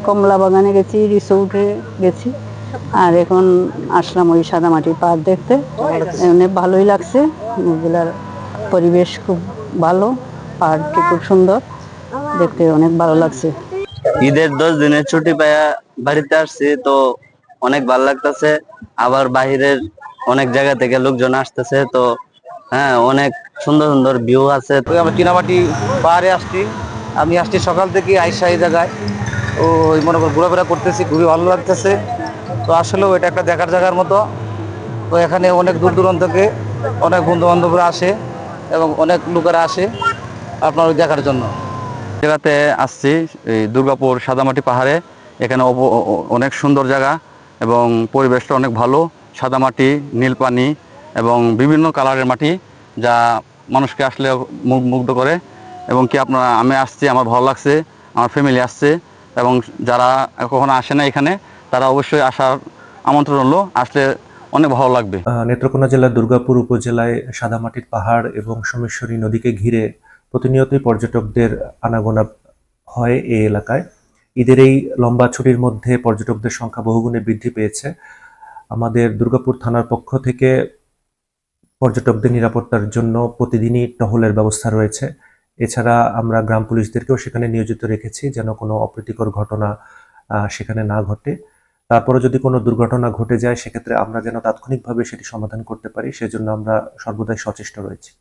কমলা বাগানে গেছি, রিসোর্টে গেছি, আর এখন আসলাম ওই সাদামাটি পাহাড় দেখতে। অনেক ভালোই লাগছে, ওগুলার পরিবেশ খুব ভালো, পাহাড়টি খুব সুন্দর, দেখতে অনেক ভালো লাগছে। ঈদের 10 দিনের ছুটি পাইয়া বাড়িতে আসছি তো অনেক ভালো লাগতেছে। আবার বাহিরের অনেক জায়গা থেকে লোকজন আসতেছে, তো হ্যাঁ অনেক সুন্দর সুন্দর ভিউ আছে। তো আমরা চীনামাটি পাহাড়ে আসছি, আমি আসছি সকাল থেকে আইসা এই জায়গায়। তো ওই মনে করো ঘোরাফেরা করতেছি, খুবই ভালো লাগতেছে। তো আসলেও এটা একটা দেখার জায়গার মতো। তো এখানে অনেক দূর দূরান্ত থেকে অনেক বন্ধু বান্ধবরা আসে এবং অনেক লোকেরা আসে আপনার ওই দেখার জন্য। জায়গাতে আসছি এই দুর্গাপুর সাদামাটি পাহাড়ে। এখানে অনেক সুন্দর জায়গা এবং পরিবেশটা অনেক ভালো। সাদামাটি, নীল পানি এবং বিভিন্ন কালারের মাটি, যা মানুষকে আসলে মুগ্ধ করে। এবং কি আমি আসছি, আমার ভালো লাগছে, আমার ফ্যামিলি আসছে, এবং যারা কখনো আসে না এখানে তারা অবশ্যই আসার আমন্ত্রণ হলো, আসলে অনেক ভালো লাগবে। নেত্রকোনা জেলার দুর্গাপুর উপজেলায় সাদামাটির পাহাড় এবং সোমেশ্বরী নদীকে ঘিরে প্রতিনিয়তই পর্যটকদের আনাগোনা হয় এই এলাকায়। ঈদের এই লম্বা ছুটির মধ্যে পর্যটকদের সংখ্যা বহুগুণে বৃদ্ধি পেয়েছে। আমাদের দুর্গাপুর থানার পক্ষ থেকে পর্যটকদের নিরাপত্তার জন্য প্রতিদিনই টহলের ব্যবস্থা রয়েছে। এছাড়া আমরা গ্রাম পুলিশদেরকেও সেখানে নিয়োজিত রেখেছি, যেন কোনো অপ্রীতিকর ঘটনা সেখানে না ঘটে। তারপরে যদি কোনো দুর্ঘটনা ঘটে যায়, সেক্ষেত্রে আমরা যেন তাৎক্ষণিকভাবে সেটি সমাধান করতে পারি, সেজন্য আমরা সর্বদাই সচেষ্ট রয়েছি।